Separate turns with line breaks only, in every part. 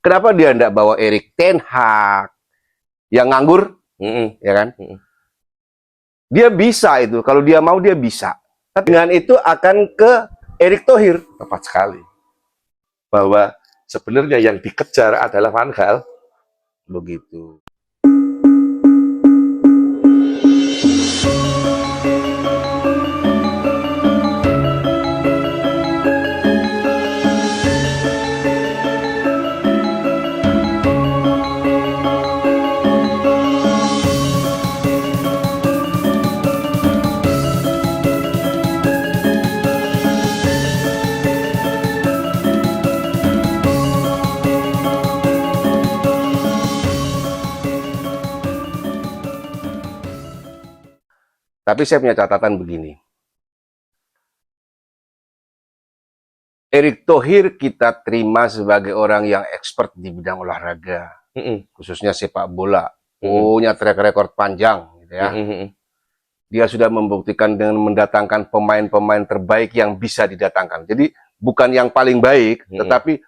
Kenapa dia tidak bawa Erik ten Hag yang nganggur, ya kan? Dia bisa itu, kalau dia mau dia bisa. Tapi dengan itu akan ke Erick Thohir.
Tepat sekali. Bahwa sebenarnya yang dikejar adalah Van Gaal.
Begitu. Tapi saya punya catatan begini. Erick Thohir kita terima sebagai orang yang expert di bidang olahraga, khususnya sepak bola, punya track record panjang, gitu ya. Dia sudah membuktikan dengan mendatangkan pemain-pemain terbaik yang bisa didatangkan. Jadi bukan yang paling baik, tetapi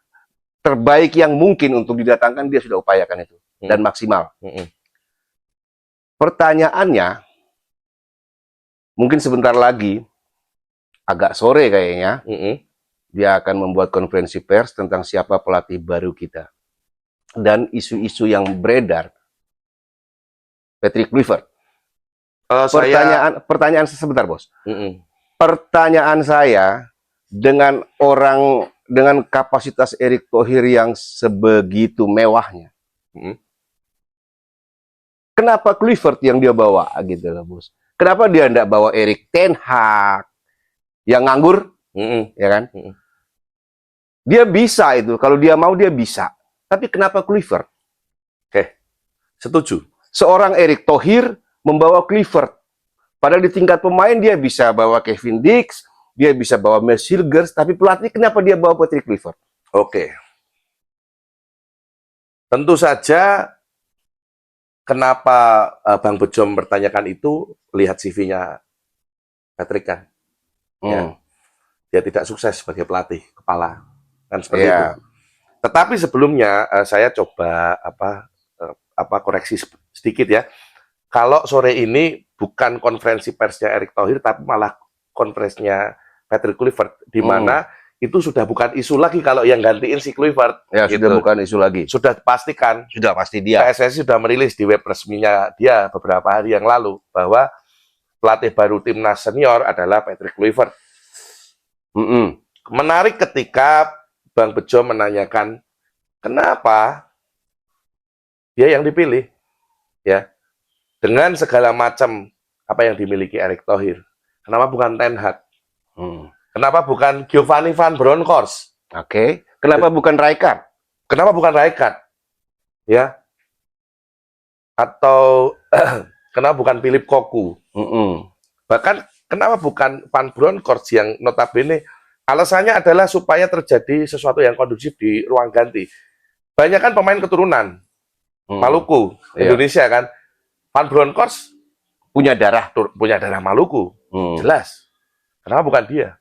terbaik yang mungkin untuk didatangkan dia sudah upayakan itu dan maksimal. Pertanyaannya, mungkin sebentar lagi, agak sore kayaknya, dia akan membuat konferensi pers tentang siapa pelatih baru kita. Dan isu-isu yang beredar, Patrick Kluivert. Pertanyaan sebentar, Bos. Pertanyaan saya, dengan kapasitas Erick Thohir yang sebegitu mewahnya, kenapa Kluivert yang dia bawa gitu loh, Bos? Kenapa dia tidak bawa Erik ten Hag yang nganggur, ya kan? Dia bisa itu, kalau dia mau dia bisa. Tapi kenapa Kluivert?
Oke, setuju.
Seorang Erick Thohir membawa Kluivert. Padahal di tingkat pemain dia bisa bawa Kevin Dix, dia bisa bawa Mads Hilgers, tapi pelatih kenapa dia bawa Patrick Kluivert?
Oke. Tentu saja kenapa Bang Bejo mempertanyakan itu, lihat CV-nya Patrick kan. Ya. Dia tidak sukses sebagai pelatih kepala. Kan seperti itu. Tetapi sebelumnya saya coba koreksi sedikit ya. Kalau sore ini bukan konferensi persnya Erick Thohir, tapi malah konferensinya Patrick Kluivert, di mana itu sudah bukan isu lagi kalau yang gantiin si Kluivert.
Ya, gitu. Sudah bukan isu lagi.
Sudah dipastikan.
Sudah pasti dia.
PSSI sudah merilis di web resminya dia beberapa hari yang lalu bahwa pelatih baru timnas senior adalah Patrick Kluivert. Menarik ketika Bang Bejo menanyakan kenapa dia yang dipilih, ya, dengan segala macam apa yang dimiliki Erick Thohir. Kenapa bukan Ten Hag? Kenapa bukan Giovanni Van Bronckhorst?
Oke. Kenapa bukan Rijkaard?
Kenapa bukan Rijkaard? Ya. Atau kenapa bukan Philip Cocu? Bahkan kenapa bukan Van Bronckhorst yang notabene alasannya adalah supaya terjadi sesuatu yang kondusif di ruang ganti. Banyak kan pemain keturunan Maluku, Indonesia kan. Van Bronckhorst punya darah Maluku, jelas. Kenapa bukan dia?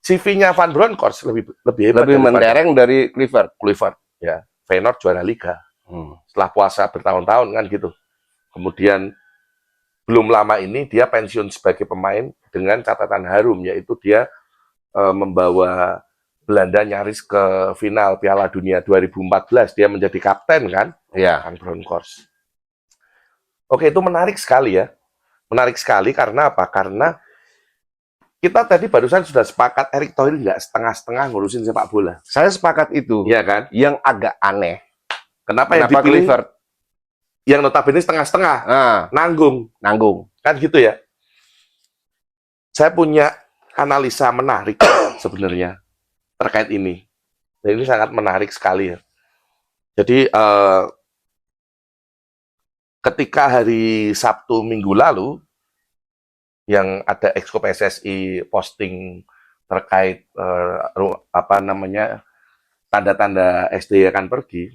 CV-nya Van Bronckhorst lebih hebat,
lebih mentereng dari Kluivert.
Ya, Feyenoord juara liga. Setelah puasa bertahun-tahun kan gitu. Kemudian belum lama ini dia pensiun sebagai pemain dengan catatan harum, yaitu dia membawa Belanda nyaris ke final Piala Dunia 2014. Dia menjadi kapten kan?
Ya.
Van Bronckhorst. Oke, itu menarik sekali ya. Menarik sekali karena apa? Karena kita tadi barusan sudah sepakat Erick Thohir nggak setengah-setengah ngurusin sepak bola.
Saya sepakat itu.
Iya kan?
Yang agak aneh.
Kenapa yang dipilih Kluivert? Yang notabene setengah-setengah. Nanggung. Kan gitu ya. Saya punya analisa menarik sebenarnya terkait ini. Dan ini sangat menarik sekali ya. Jadi ketika hari Sabtu minggu lalu yang ada Exco PSSI posting terkait tanda-tanda SDY akan pergi,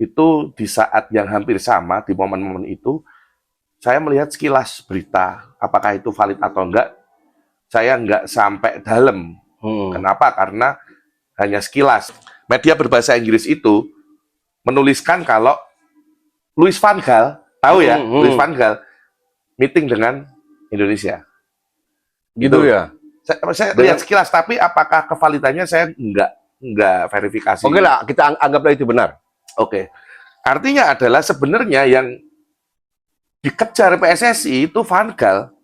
itu di saat yang hampir sama, di momen-momen itu saya melihat sekilas berita, apakah itu valid atau enggak, saya enggak sampai dalam. Kenapa? Karena hanya sekilas. Media berbahasa Inggris itu menuliskan kalau Louis van Gaal, tahu ya, Louis van Gaal meeting dengan Indonesia.
Gitu ya.
Saya lihat sekilas, tapi apakah kevalidannya saya nggak verifikasi.
Oke lah, kita anggaplah itu benar.
Oke. Artinya adalah sebenarnya yang dikejar PSSI itu Van Gaal.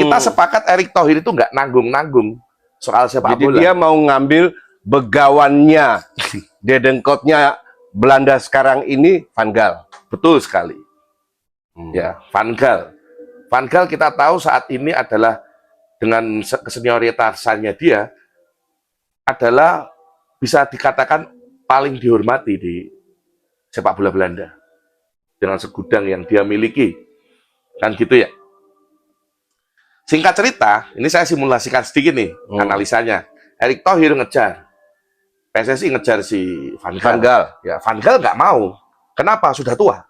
Kita sepakat Erick Thohir itu nggak nanggung-nanggung soal sepak bola.
Jadi dia mau ngambil begawannya, dedengkotnya Belanda sekarang ini Van Gaal.
Betul sekali. Ya, Van Gaal. Van Gaal kita tahu saat ini adalah dengan kesenioritasannya dia adalah bisa dikatakan paling dihormati di sepak bola Belanda dengan segudang yang dia miliki. Kan gitu ya. Singkat cerita, ini saya simulasikan sedikit nih analisanya. Erick Thohir ngejar, PSSI ngejar si Van Gaal. Ya, Van Gaal nggak mau. Kenapa? Sudah tua.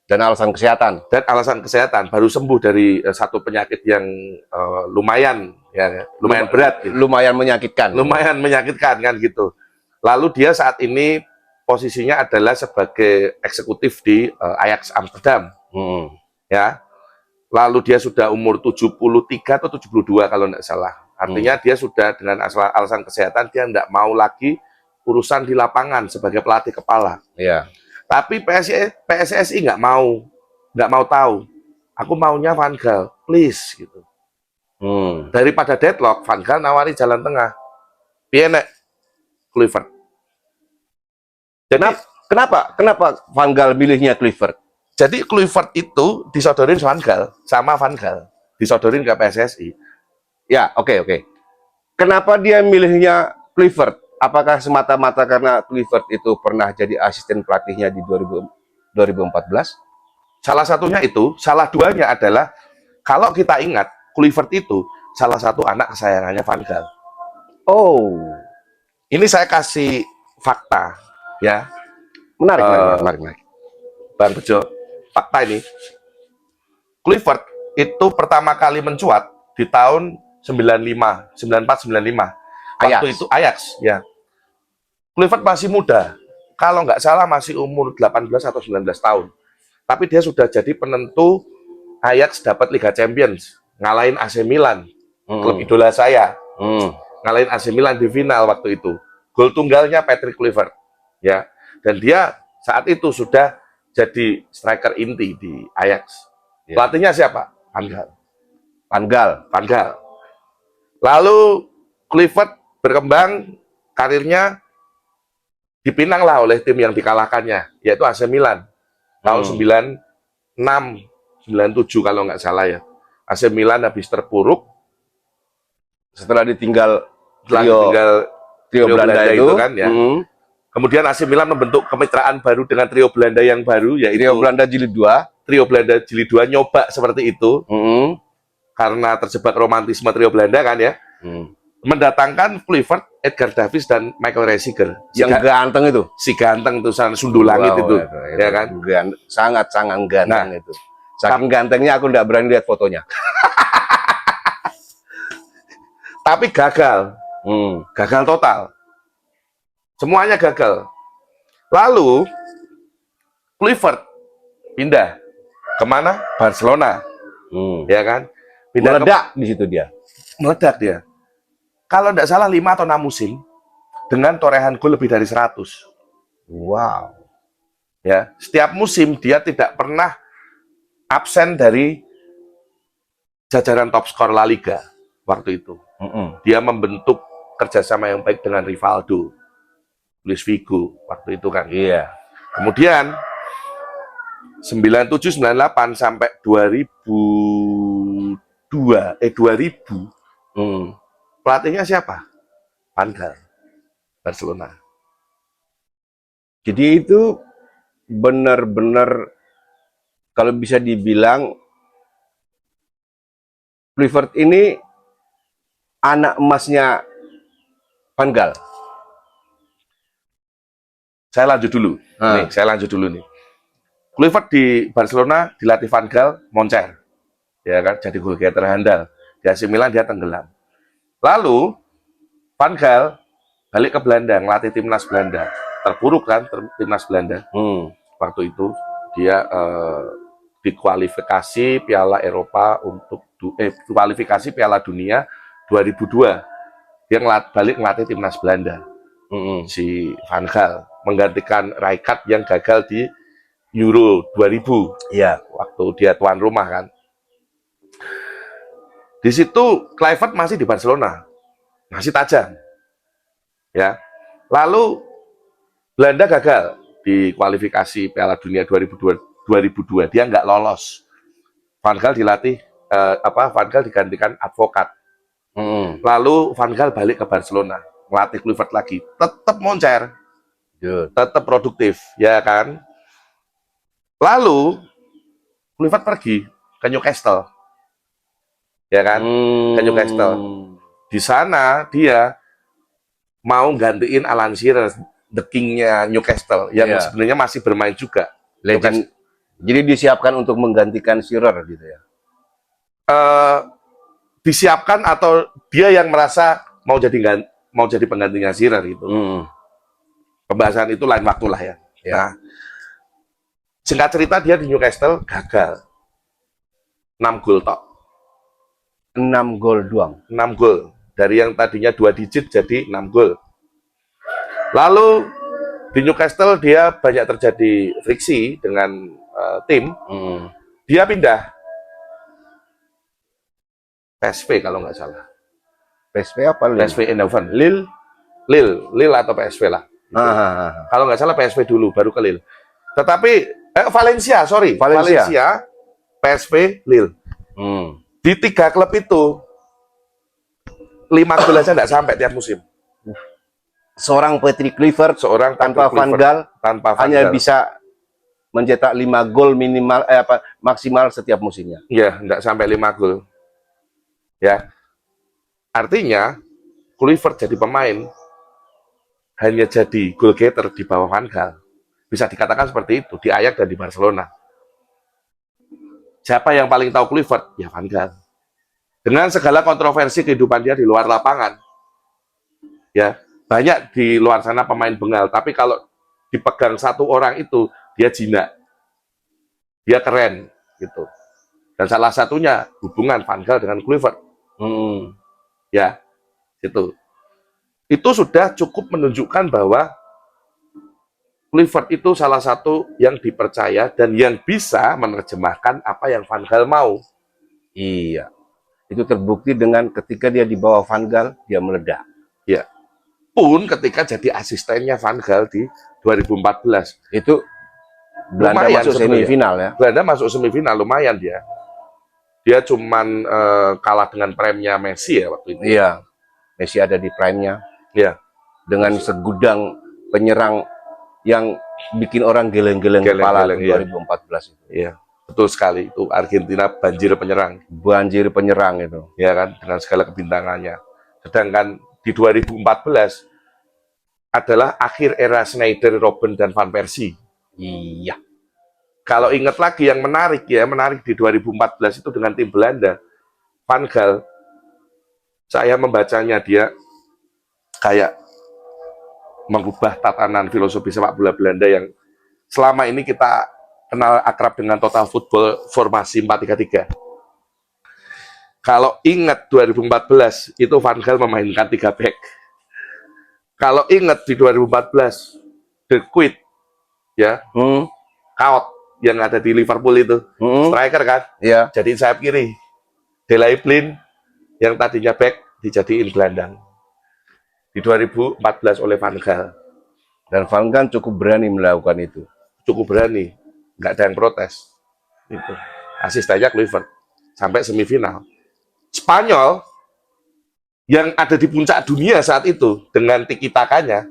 Dan alasan kesehatan.
Dan alasan kesehatan, baru sembuh dari satu penyakit yang lumayan berat. Gitu.
Lumayan menyakitkan.
Lumayan menyakitkan kan gitu. Lalu dia saat ini posisinya adalah sebagai eksekutif di Ajax Amsterdam. Ya. Lalu dia sudah umur 73 atau 72 kalau tidak salah. Artinya dia sudah dengan alasan kesehatan, dia tidak mau lagi urusan di lapangan sebagai pelatih kepala.
Iya.
Tapi PSSI nggak mau tahu. Aku maunya Van Gaal, please gitu. Daripada deadlock, Van Gaal nawari jalan tengah. Piye Kluivert. Jadi
kenapa Van Gaal milihnya Kluivert?
Jadi Kluivert itu disodorin Van Gaal, sama Van Gaal disodorin ke PSSI.
Ya, oke. Kenapa dia milihnya Kluivert? Apakah semata-mata karena Kluivert itu pernah jadi asisten pelatihnya di 2014?
Salah satunya itu, salah duanya adalah kalau kita ingat Kluivert itu salah satu anak kesayangannya Van Gaal.
Oh,
ini saya kasih fakta, ya.
Menarik.
Bang Bejo, fakta ini. Kluivert itu pertama kali mencuat di tahun 94-95. Waktu itu Ajax, ya. Kluivert masih muda. Kalau nggak salah masih umur 18 atau 19 tahun. Tapi dia sudah jadi penentu Ajax dapat Liga Champions. Ngalahin AC Milan. Klub idola saya. Ngalahin AC Milan di final waktu itu. Gol tunggalnya Patrick Kluivert. Ya. Dan dia saat itu sudah jadi striker inti di Ajax. Ya. Pelatihnya siapa? Van Gaal. Lalu Kluivert berkembang karirnya dipinang lah oleh tim yang dikalahkannya, yaitu AC Milan tahun 96-97 kalau nggak salah ya. AC Milan habis terpuruk
setelah ditinggal
trio Belanda itu kan ya.
Kemudian AC Milan membentuk kemitraan baru dengan trio Belanda yang baru, yaitu trio Belanda Jilid 2.
Trio Belanda Jilid 2 nyoba seperti itu karena terjebak romantisme trio Belanda kan ya. Mendatangkan Kluivert, Edgar Davids dan Michael Reiziger.
Yang ganteng itu.
Si ganteng tuh Sundu Langit itu. Ya kan?
Sangat ganteng itu. Saking gantengnya aku nggak berani lihat fotonya.
Tapi gagal. Gagal total. Semuanya gagal. Lalu Kluivert pindah kemana? Barcelona. Ya kan? Pindah
meledak di situ dia.
Meledak dia. Kalau tidak salah 5 atau 6 musim dengan torehan gol lebih dari 100.
Wow.
Ya, setiap musim dia tidak pernah absen dari jajaran top skor La Liga waktu itu. Dia membentuk kerjasama yang baik dengan Rivaldo, Luis Figo waktu itu kan.
Iya.
Kemudian 97, 98 sampai 2000 pelatihnya siapa? Van Gaal, Barcelona.
Jadi itu benar-benar kalau bisa dibilang Kluivert ini anak emasnya Van Gaal.
Saya lanjut dulu. Saya lanjut dulu nih. Kluivert di Barcelona dilatih Van Gaal, moncer. Ya kan, jadi golgetter terhandal. Di AC Milan dia tenggelam. Lalu Van Gaal balik ke Belanda, ngelatih timnas Belanda. terpuruk kan timnas Belanda. Waktu itu dia dikualifikasi Piala Eropa untuk kualifikasi Piala Dunia 2002. Dia balik ngelatih timnas Belanda. Si Van Gaal menggantikan Rijkaard yang gagal di Euro 2000.
Iya.
Waktu dia tuan rumah kan. Di situ Kluivert masih di Barcelona. Masih tajam. Ya. Lalu Belanda gagal di kualifikasi Piala Dunia 2002. Dia nggak lolos. Van Gaal dilatih Van Gaal digantikan advokat. Lalu Van Gaal balik ke Barcelona, melatih Kluivert lagi, tetap moncer, tetap produktif, ya kan? Lalu Kluivert pergi ke Newcastle, ya kan? Ke Newcastle. Di sana dia mau gantiin Alan Shearer, the king-nya Newcastle, yang sebenarnya masih bermain juga.
Legend. Jadi disiapkan untuk menggantikan Shearer gitu ya?
Disiapkan atau dia yang merasa mau jadi penggantinya Shearer gitu. Pembahasan itu lain waktu lah ya. Nah, singkat cerita dia di Newcastle gagal. 6 gol tok.
6 gol doang.
6 gol. Dari yang tadinya 2 digit jadi 6 gol. Lalu di Newcastle dia banyak terjadi friksi dengan tim. Dia pindah PSV kalau nggak salah.
PSV apa?
PSV Eindhoven. Lille atau PSV lah. Gitu. Kalau nggak salah PSV dulu, baru ke Lille. Tetapi Valencia, PSV, Lille. Di 3 klub itu 5 gol aja nggak sampai tiap musim.
Seorang Patrick Kluivert, tanpa Van Gaal, hanya bisa mencetak 5 gol minimal maksimal setiap musimnya.
Iya, nggak sampai 5 gol. Ya, artinya Kluivert jadi pemain hanya jadi goal getter di bawah Van Gaal. Bisa dikatakan seperti itu di Ajax dan di Barcelona. Siapa yang paling tahu Kluivert? Ya Van Gaal. Dengan segala kontroversi kehidupan dia di luar lapangan, ya banyak di luar sana pemain bengal. Tapi kalau dipegang satu orang itu dia jinak, dia keren gitu. Dan salah satunya hubungan Van Gaal dengan Kluivert. Ya, itu sudah cukup menunjukkan bahwa Kluivert itu salah satu yang dipercaya dan yang bisa menerjemahkan apa yang Van Gaal mau.
Iya, itu terbukti dengan ketika dia di bawah Van Gaal, dia meledak.
Ya, pun ketika jadi asistennya Van Gaal di 2014,
itu Belanda masuk semifinal ya.
Belanda masuk semifinal, lumayan dia. Dia cuman kalah dengan prime-nya Messi ya waktu itu.
Iya, Messi ada di prime-nya.
Iya.
Dengan segudang penyerang yang bikin orang geleng-geleng kepala di 2014 itu.
Iya, betul sekali. Itu Argentina banjir penyerang.
Banjir penyerang itu.
Ya kan, dengan segala kebintangannya. Sedangkan di 2014 adalah akhir era Sneijder, Robben, dan Van Persie.
Iya.
Kalau ingat lagi yang menarik di 2014 itu dengan tim Belanda, Van Gaal, saya membacanya dia kayak mengubah tatanan filosofi sepak bola Belanda yang selama ini kita kenal akrab dengan total football formasi 4-3-3. Kalau ingat 2014 itu Van Gaal memainkan 3 back. Kalau ingat di 2014 The Quid ya, Kaut yang ada di Liverpool itu, striker kan, jadiin sayap kiri. Delay Blind yang tadinya back dijadiin gelandang di 2014 oleh Van Gaal.
Dan Van Gaal cukup berani melakukan itu.
Cukup berani, nggak ada yang protes. Itu asistennya Kluivert sampai semifinal. Spanyol yang ada di puncak dunia saat itu dengan tiki-takanya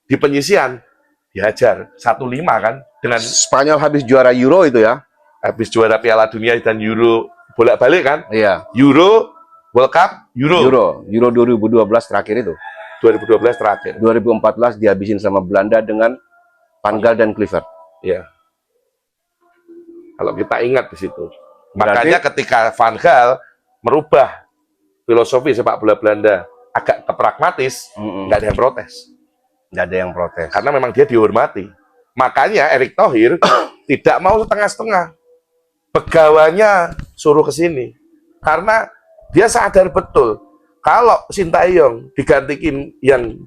di penyisian dihajar 1-5 kan. Dengan
Spanyol habis juara Euro itu ya.
Habis juara Piala Dunia dan Euro bolak-balik kan?
Iya.
Euro, World Cup, Euro
2012 terakhir itu.
2012 terakhir.
2014 dihabisin sama Belanda dengan Van Gaal dan Kluivert.
Iya. Kalau kita ingat di situ.
Berarti,
makanya ketika Van Gaal merubah filosofi sepak bola Belanda agak ke pragmatis, nggak ada yang protes.
Nggak ada yang protes.
Karena memang dia dihormati. Makanya Erick Thohir tidak mau setengah-setengah. Pegawainya suruh ke sini. Karena dia sadar betul kalau Sintayong digantikin yang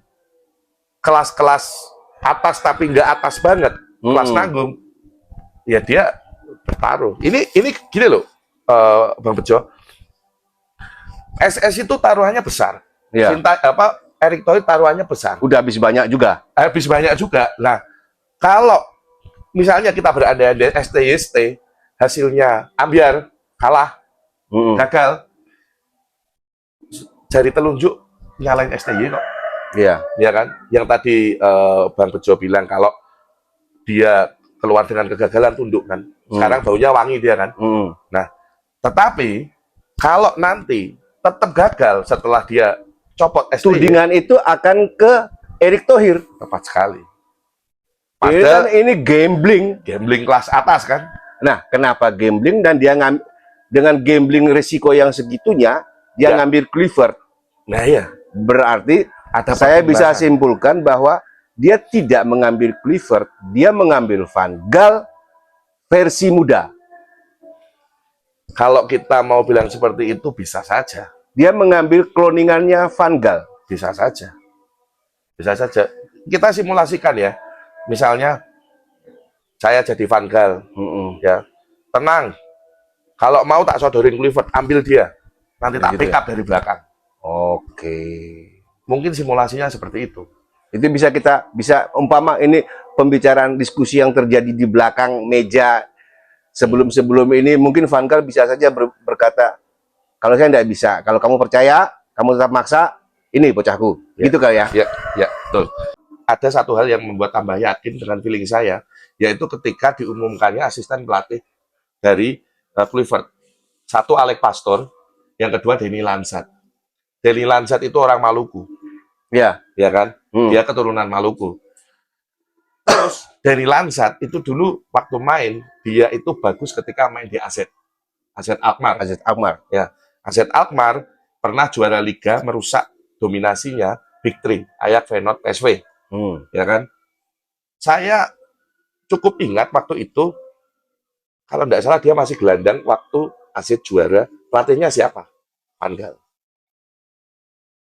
kelas-kelas atas tapi nggak atas banget, kelas nanggung, ya dia bertaruh. Ini gini loh, Bang Bejo. SS itu taruhannya besar.
Ya.
Erick Thohir taruhannya besar.
Udah habis banyak juga.
Habis banyak juga. Nah, kalau misalnya kita berandai-andai STYST, hasilnya ambiar, kalah, gagal, jari telunjuk nyalain STY kok.
Iya.
Ya kan? Yang tadi Bang Bejo bilang kalau dia keluar dengan kegagalan tunduk kan. Sekarang baunya wangi dia kan. Nah, tetapi kalau nanti tetap gagal setelah dia copot STY,
tudingan itu akan ke Erick Thohir.
tepat sekali.
Padahal ini gambling
kelas atas kan.
Nah, kenapa gambling dan dia dengan gambling risiko yang segitunya dia ngambil Kluivert.
Nah iya.
Berarti
Ada
saya bisa
pertimbangan.
simpulkan bahwa dia tidak mengambil Kluivert, dia mengambil Van Gaal versi muda.
Kalau kita mau bilang seperti itu bisa saja.
Dia mengambil kloningannya Van Gaal.
Bisa saja. Bisa saja. Kita simulasikan ya. Misalnya saya jadi Van Gaal, ya. Tenang. Kalau mau tak sodorin Kluivert, ambil dia. Nanti tak pick up dari belakang.
Oke.
Mungkin simulasinya seperti itu.
Itu bisa umpama ini pembicaraan diskusi yang terjadi di belakang meja sebelum ini, mungkin Van Gaal bisa saja berkata, kalau saya tidak bisa, kalau kamu percaya, kamu tetap maksa, ini bocahku.
Ya.
Gitu kali ya?
Ya, betul. Ada satu hal yang membuat tambah yakin dengan feeling saya, yaitu ketika diumumkannya asisten pelatih dari Kluivert. Satu Alex Pastor, yang kedua Denny Lansat. Denny Lansat itu orang Maluku.
Ya.
Ya kan? Dia keturunan Maluku. Terus Denny Lansat itu dulu waktu main, dia itu bagus ketika main di AZ Alkmaar.
AZ Alkmaar.
Ya, AZ Alkmaar pernah juara liga, merusak dominasinya Big Three, Ajax, Feyenoord, PSV. Ya kan? Saya cukup ingat waktu itu, kalau tidak salah dia masih gelandang waktu AZ juara, pelatihnya siapa? Van Gaal.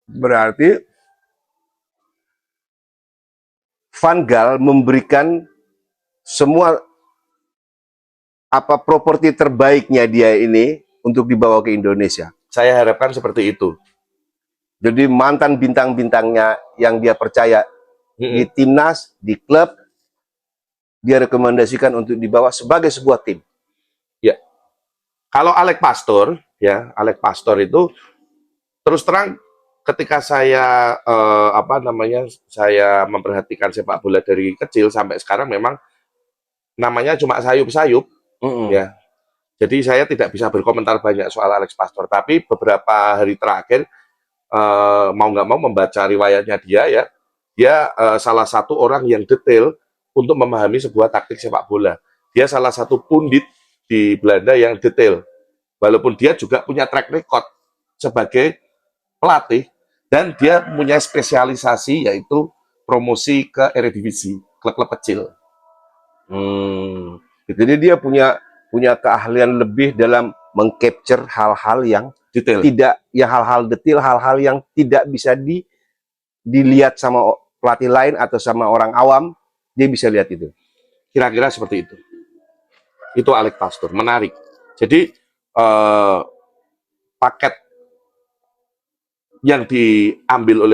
Berarti Van Gaal memberikan semua properti terbaiknya dia ini untuk dibawa ke Indonesia.
Saya harapkan seperti itu.
Jadi mantan bintang-bintangnya yang dia percaya di timnas, di klub, dia rekomendasikan untuk dibawa sebagai sebuah tim.
Ya. Kalau Alex Pastor, ya, Alex Pastor itu terus terang ketika saya saya memperhatikan sepak bola dari kecil sampai sekarang, memang namanya cuma sayup-sayup, ya. Jadi saya tidak bisa berkomentar banyak soal Alex Pastor. Tapi beberapa hari terakhir mau nggak mau membaca riwayatnya dia, ya, dia salah satu orang yang detail untuk memahami sebuah taktik sepak bola. Dia salah satu pundit di Belanda yang detail. Walaupun dia juga punya track record sebagai pelatih, dan dia punya spesialisasi yaitu promosi ke Eredivisie, klub-klub kecil.
Jadi dia punya keahlian lebih dalam mengcapture hal-hal yang
detail.
Hal-hal detail, hal-hal yang tidak bisa dilihat sama pelatih lain atau sama orang awam, dia bisa lihat itu.
Kira-kira seperti itu. Itu Alex Pastor, menarik. Jadi paket yang diambil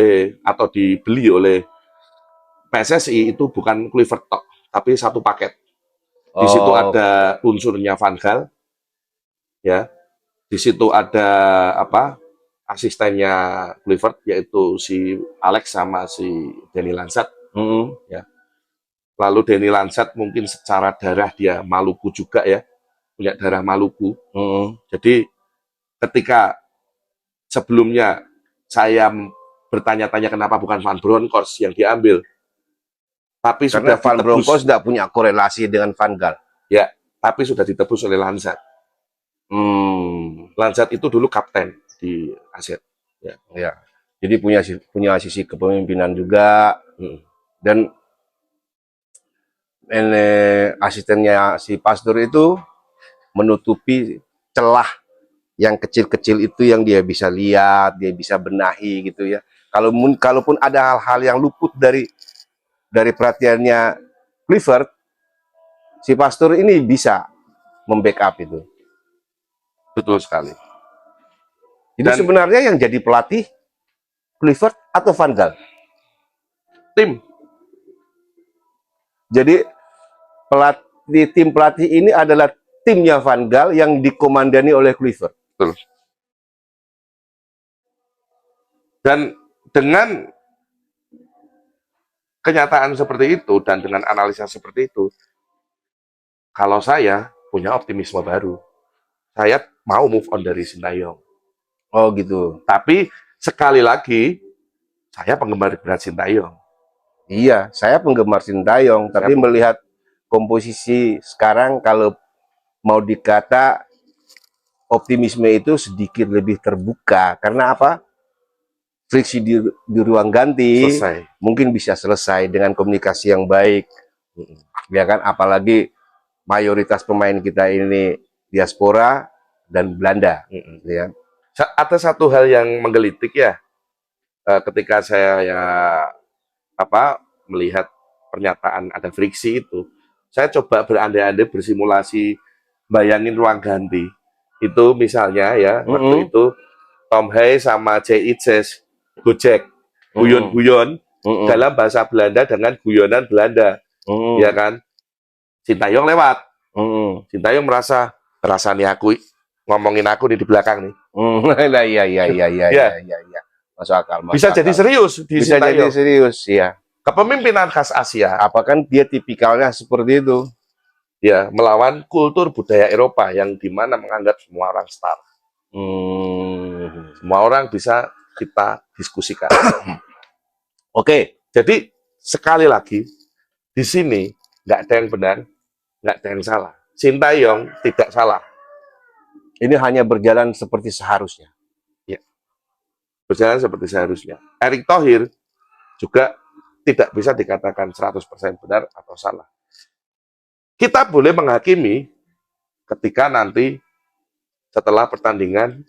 atau dibeli oleh PSSI itu bukan Kluivert tok, tapi satu paket. Di situ ada unsurnya Van Gaal, ya. Di situ ada asistennya Kluivert, yaitu si Alex sama si Denny Lansat. Ya. Lalu Denny Lansat mungkin secara darah dia Maluku juga, ya, punya darah Maluku. Jadi ketika sebelumnya saya bertanya-tanya kenapa bukan Van Bronckhorst yang diambil, tapi
karena
sudah
Van Bronckhorst tidak punya korelasi dengan Van Gaal.
Ya, tapi sudah ditebus oleh Lansat. Lansat itu dulu kapten di AZ.
Ya. Jadi punya sisi kepemimpinan juga. Dan asistennya si Pastur itu menutupi celah yang kecil-kecil itu yang dia bisa lihat, dia bisa benahi gitu ya. Kalaupun ada hal-hal yang luput dari perhatiannya Clifford, si Pastur ini bisa membackup itu.
Betul sekali.
Jadi
Dan
sebenarnya yang jadi pelatih Clifford atau Van Gaal?
tim.
Jadi tim pelatih ini adalah timnya Van Gaal yang dikomandani oleh Clifford.
Betul. Dan dengan kenyataan seperti itu dan dengan analisa seperti itu, kalau saya punya optimisme baru, saya mau move on dari Sintayong.
Oh gitu.
Tapi sekali lagi, saya penggemar berat Sintayong.
Iya, saya penggemar Sintayong, tapi melihat komposisi sekarang, kalau mau dikata optimisme itu sedikit lebih terbuka. Karena apa? Friksi di ruang ganti mungkin bisa selesai dengan komunikasi yang baik. Ya kan, apalagi mayoritas pemain kita ini diaspora dan Belanda. Ya.
Ada satu hal yang menggelitik ya, ketika saya melihat pernyataan ada friksi itu, saya coba berandai-andai bersimulasi, bayangin ruang ganti. Itu misalnya ya, waktu itu Tom Hay sama J.I. Jes Gojek, guyon-guyon dalam bahasa Belanda dengan guyonan Belanda. Ya kan? Sintayong lewat. Sintayong merasa nih aku ngomongin aku nih di belakang nih.
Iya. Masuk akal.
Bisa jadi serius di
Bisa
Sintayong.
jadi serius, ya.
Kepemimpinan khas Asia.
Apakah dia tipikalnya seperti itu?
Ya, melawan kultur budaya Eropa yang dimana menganggap semua orang star. Semua orang bisa kita diskusikan.
Oke.
Jadi sekali lagi di sini nggak ada yang benar, nggak ada yang salah. Sintayong tidak salah.
Ini hanya berjalan seperti seharusnya.
Ya, berjalan seperti seharusnya. Erick Thohir juga tidak bisa dikatakan 100% benar atau salah. Kita boleh menghakimi ketika nanti setelah pertandingan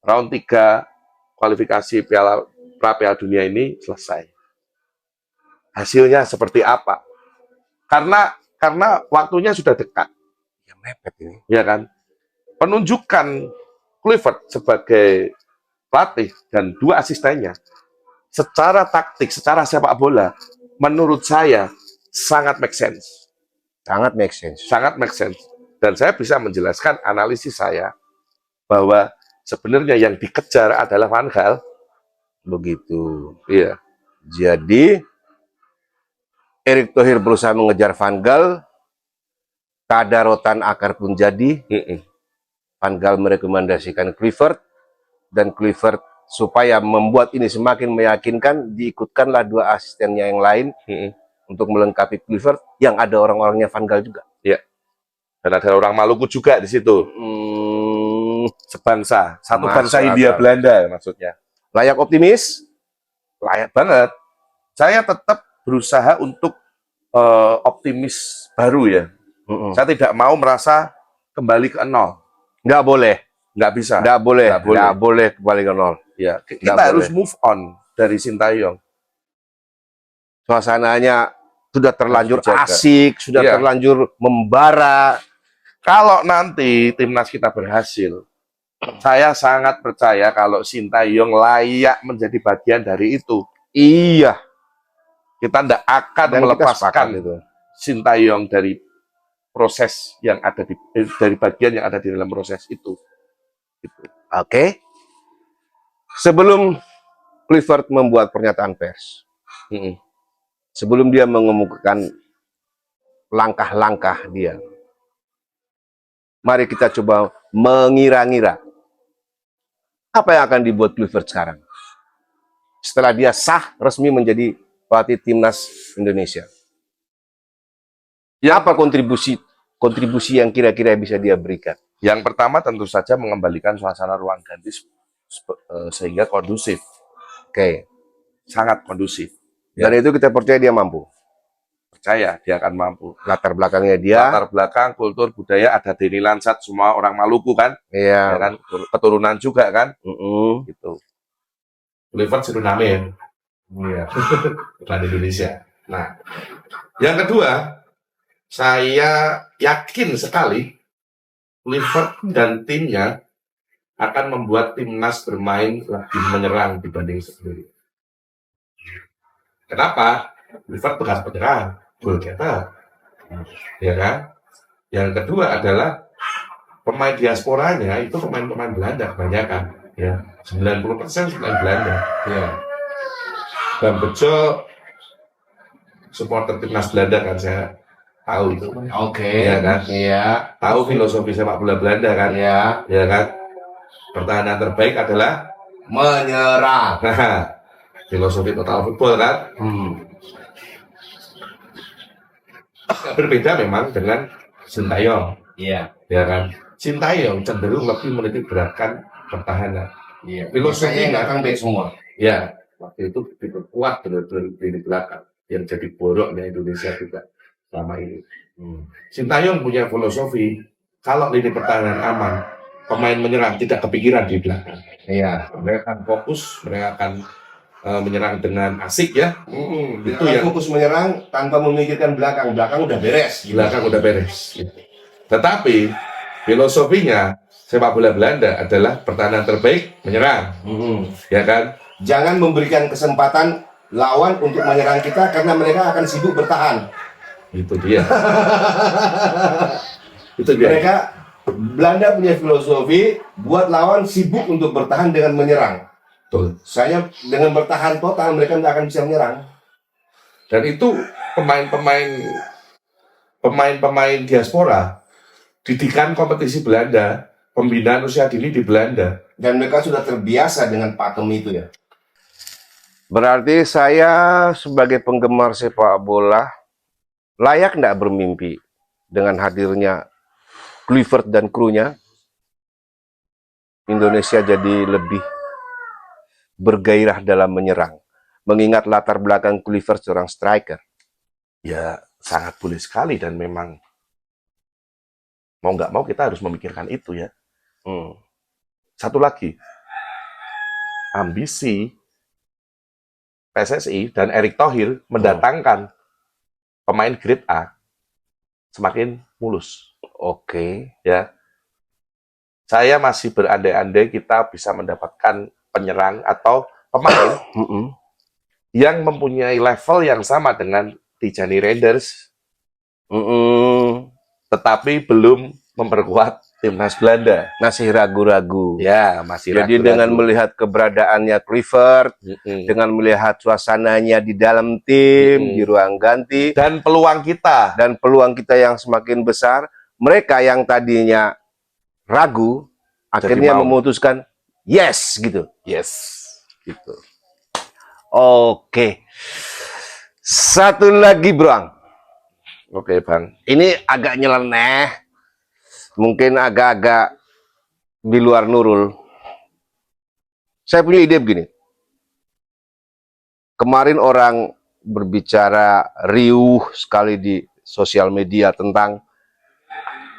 round 3 kualifikasi Piala Dunia ini selesai. Hasilnya seperti apa? Karena waktunya sudah dekat.
Ya mepet ini.
Ya kan? Penunjukan Clifford sebagai pelatih dan 2 asistennya secara taktik, secara sepak bola, menurut saya sangat make sense.
Sangat make sense.
Sangat make sense. Dan saya bisa menjelaskan analisis saya bahwa sebenarnya yang dikejar adalah Van Gaal.
Begitu.
Iya.
Jadi Erick Thohir berusaha mengejar Van Gaal, kadarotan akar pun jadi. Van Gaal merekomendasikan Clifford, dan Clifford supaya membuat ini semakin meyakinkan, diikutkanlah 2 asistennya yang lain untuk melengkapi Clifford, yang ada orang-orangnya Van Gaal juga.
Iya. Dan ada orang Maluku juga di situ. Sebangsa, satu bangsa Hindia Belanda maksudnya.
Layak optimis?
Layak banget. Saya tetap berusaha untuk optimis baru ya. Saya tidak mau merasa kembali ke nol.
Nggak boleh.
Nggak bisa.
Nggak boleh kembali ke nol.
Ya, kita harus move on dari Sintayong.
Suasananya sudah terlanjur asik, sudah terlanjur membara.
Kalau nanti timnas kita berhasil, saya sangat percaya kalau Sintayong layak menjadi bagian dari itu.
Iya.
Kita tidak akan melepaskan Sintayong dari proses yang ada dari bagian yang ada di dalam proses itu.
Oke. Sebelum Clifford membuat pernyataan pers, sebelum dia mengemukakan langkah-langkah dia, mari kita coba mengira-ngira apa yang akan dibuat Clifford sekarang setelah dia sah resmi menjadi pelatih timnas Indonesia. Apa kontribusi yang kira-kira bisa dia berikan?
Yang pertama tentu saja mengembalikan suasana ruang ganti sehingga kondusif.
Oke.
Sangat kondusif.
Dan itu kita percaya dia mampu.
Percaya dia akan mampu.
Latar belakangnya dia.
Latar belakang, kultur, budaya ada Denny Lansat, semua orang Maluku kan.
Iya.
Ya kan, keturunan juga kan. Gitu.
Clifford Suriname ya. Iya. Bukan Indonesia. Nah, yang kedua, saya yakin sekali Clifford dan timnya akan membuat timnas bermain lebih menyerang dibanding sebelumnya. Kenapa? Clifford bekas penyerang, goal getter, ya kan? Yang kedua adalah pemain diasporanya itu pemain-pemain Belanda kebanyakan, ya 90% pemain Belanda, ya. Dan Bejo supporter timnas Belanda kan, saya tahu itu.
Oke.
Ya kan?
Iya.
Tahu filosofi sepak bola Belanda kan?
Iya.
Ya kan? Pertahanan terbaik adalah
Menyerang.
nah, filosofi total football kan? Berbeda memang dengan Sintayong.
Iya.
Ya kan? Sintayong cenderung lebih menitik beratkan pertahanan.
Iya.
Filosofinya
kan baik semua.
ya, waktu itu diperkuat benar-benar di belakang yang jadi boroknya Indonesia juga selama ini. Sintayong punya filosofi kalau lini pertahanan aman, pemain menyerang tidak kepikiran di belakang.
Iya.
Mereka akan fokus, mereka akan menyerang dengan asik ya.
Itu yang fokus menyerang tanpa memikirkan belakang. Belakang udah beres.
Belakang udah beres. Gitu. Tetapi filosofinya sepak bola Belanda adalah pertahanan terbaik menyerang, ya kan?
Jangan memberikan kesempatan lawan untuk menyerang kita karena mereka akan sibuk bertahan.
Itu dia. Itu dia.
Mereka Belanda punya filosofi buat lawan sibuk untuk bertahan dengan menyerang.
Betul.
Saya dengan bertahan total mereka tidak akan bisa menyerang.
Dan itu pemain-pemain diaspora didikan kompetisi Belanda, pembinaan usia dini di Belanda.
Dan mereka sudah terbiasa dengan pakem itu ya. Berarti saya sebagai penggemar sepak bola layak tidak bermimpi dengan hadirnya Clifford dan krunya. Indonesia jadi lebih bergairah dalam menyerang. Mengingat latar belakang Clifford seorang striker.
Ya, sangat boleh sekali dan memang mau nggak mau kita harus memikirkan itu ya. Satu lagi, ambisi PSSI dan Erick Thohir mendatangkan pemain grade A semakin mulus.
Oke.
Ya, saya masih berandai-andai kita bisa mendapatkan penyerang atau pemain yang mempunyai level yang sama dengan Tijani Reinders, tetapi belum memperkuat timnas Belanda.
Masih ragu-ragu.
Ya, masih
Jadi
ragu-ragu.
dengan melihat keberadaannya Clifford, dengan melihat suasananya di dalam tim, di ruang ganti,
dan peluang kita
yang semakin besar, mereka yang tadinya ragu, akhirnya memutuskan yes gitu.
Yes, gitu.
Oke. Satu lagi, Bro.
Oke, Bang.
Ini agak nyeleneh. Mungkin agak-agak di luar Nurul. Saya punya ide begini. Kemarin orang berbicara riuh sekali di sosial media tentang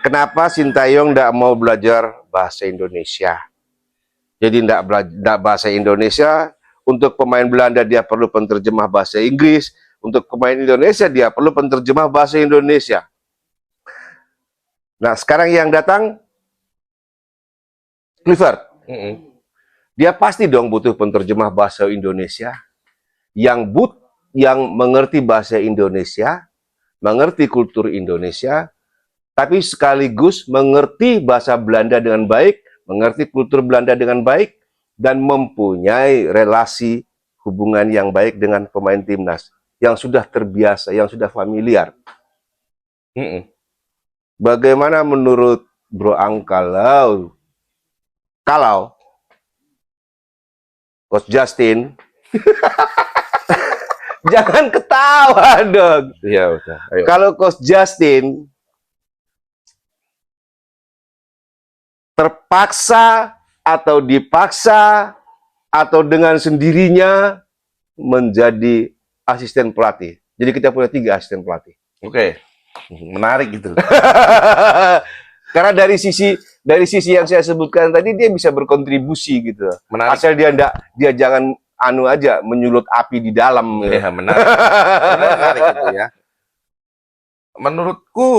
kenapa Sintayong tidak mau belajar bahasa Indonesia. Jadi tidak bahasa Indonesia. Untuk pemain Belanda dia perlu penterjemah bahasa Inggris. Untuk pemain Indonesia dia perlu penterjemah bahasa Indonesia. Nah, sekarang yang datang Clifford. Dia pasti dong butuh penterjemah bahasa Indonesia yang mengerti bahasa Indonesia, mengerti kultur Indonesia, tapi sekaligus mengerti bahasa Belanda dengan baik, mengerti kultur Belanda dengan baik, dan mempunyai relasi hubungan yang baik dengan pemain timnas yang sudah terbiasa, yang sudah familiar. Bagaimana menurut Bro Ang kalau Coach Justin jangan ketawa dong.
Ya udah. Ayo.
Kalau Coach Justin terpaksa atau dipaksa atau dengan sendirinya menjadi asisten pelatih. Jadi kita punya 3 asisten pelatih.
Oke. Menarik gitu.
Karena dari sisi yang saya sebutkan tadi dia bisa berkontribusi gitu.
Menarik.
Asal dia jangan aja menyulut api di dalam.
Iya, menarik. Menarik gitu ya. Menurutku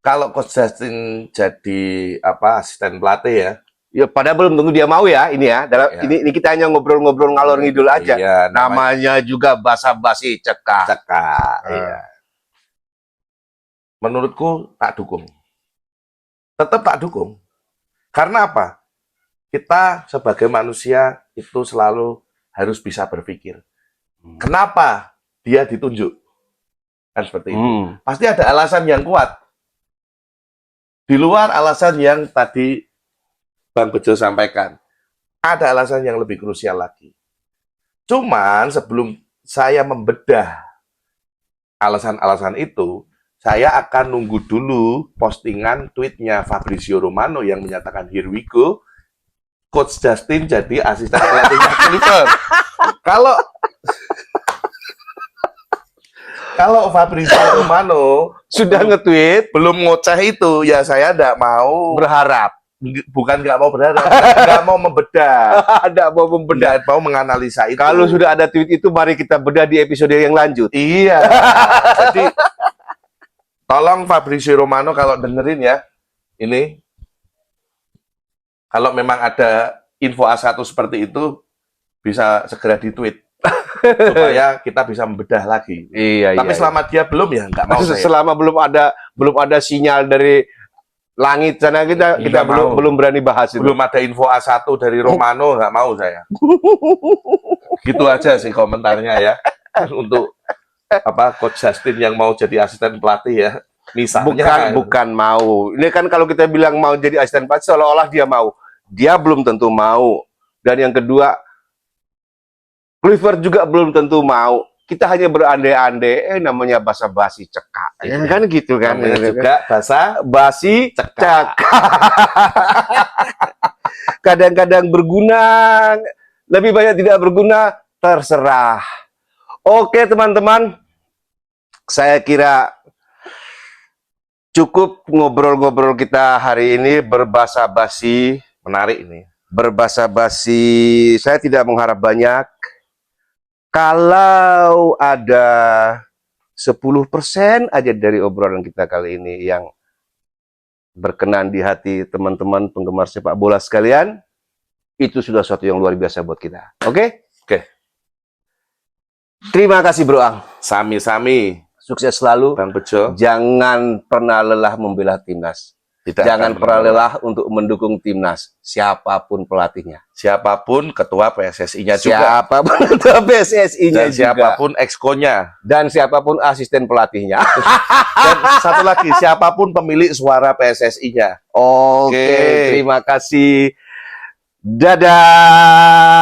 kalau Coach Justin jadi asisten pelatih ya.
Ya padahal belum tentu dia mau ya ini ya. Ini kita hanya ngobrol-ngobrol ngalor ngidul aja.
Iya,
namanya juga basa-basi cekak.
Iya. Menurutku tak dukung. Tetap tak dukung. Karena apa? Kita sebagai manusia itu selalu harus bisa berpikir. Kenapa dia ditunjuk? Kan seperti itu. Pasti ada alasan yang kuat. Di luar alasan yang tadi Bang Bejo sampaikan, ada alasan yang lebih krusial lagi. Cuman sebelum saya membedah alasan-alasan itu, saya akan nunggu dulu postingan tweetnya Fabrizio Romano yang menyatakan here we go, Coach Justin jadi asisten pelatihnya Clipper. Kalau Fabrizio Romano
Sudah nge-tweet,
belum ngoceh itu, ya saya tidak mau
berharap.
Bukan nggak mau berharap, nggak mau membedah, nggak mau menganalisa itu.
Kalau sudah ada tweet itu, mari kita bedah di episode yang lanjut.
Iya. Jadi tolong Fabrizio Romano kalau dengerin ya, ini kalau memang ada info A1 seperti itu bisa segera di-tweet supaya kita bisa membedah lagi.
Iya.
Tapi selama dia belum ya nggak mau saya.
Selama belum ada sinyal dari langit sana kita belum berani bahas itu.
Belum ada info A1 dari Romano nggak mau saya. Gitu aja sih komentarnya ya. Untuk Coach Justin yang mau jadi asisten pelatih ya. Misalnya
bukan mau. Ini kan kalau kita bilang mau jadi asisten pelatih seolah-olah dia mau. Dia belum tentu mau. Dan yang kedua, Clifford juga belum tentu mau. Kita hanya berandai-andai, namanya basa-basi cekak. Ya kan gitu kan.
Juga
basa-basi cekak. Kadang-kadang berguna, lebih banyak tidak berguna, terserah. Oke teman-teman, saya kira cukup ngobrol-ngobrol kita hari ini, berbasa-basi.
Menarik ini.
Berbasa-basi, saya tidak mengharap banyak. Kalau ada 10% aja dari obrolan kita kali ini yang berkenan di hati teman-teman penggemar sepak bola sekalian, itu sudah sesuatu yang luar biasa buat kita. Oke?
Oke.
Terima kasih Bro Ang.
Sami-sami.
Sukses selalu.
Bang Bejo.
Jangan pernah lelah membela timnas. Jangan pernah lelah untuk mendukung timnas, siapapun pelatihnya.
Siapapun ketua PSSI-nya juga.
Siapapun ketua PSSI-nya juga.
Siapapun exco-nya.
Dan siapapun asisten pelatihnya.
Dan satu lagi, siapapun pemilik suara PSSI-nya.
Oke, terima kasih. Dadah.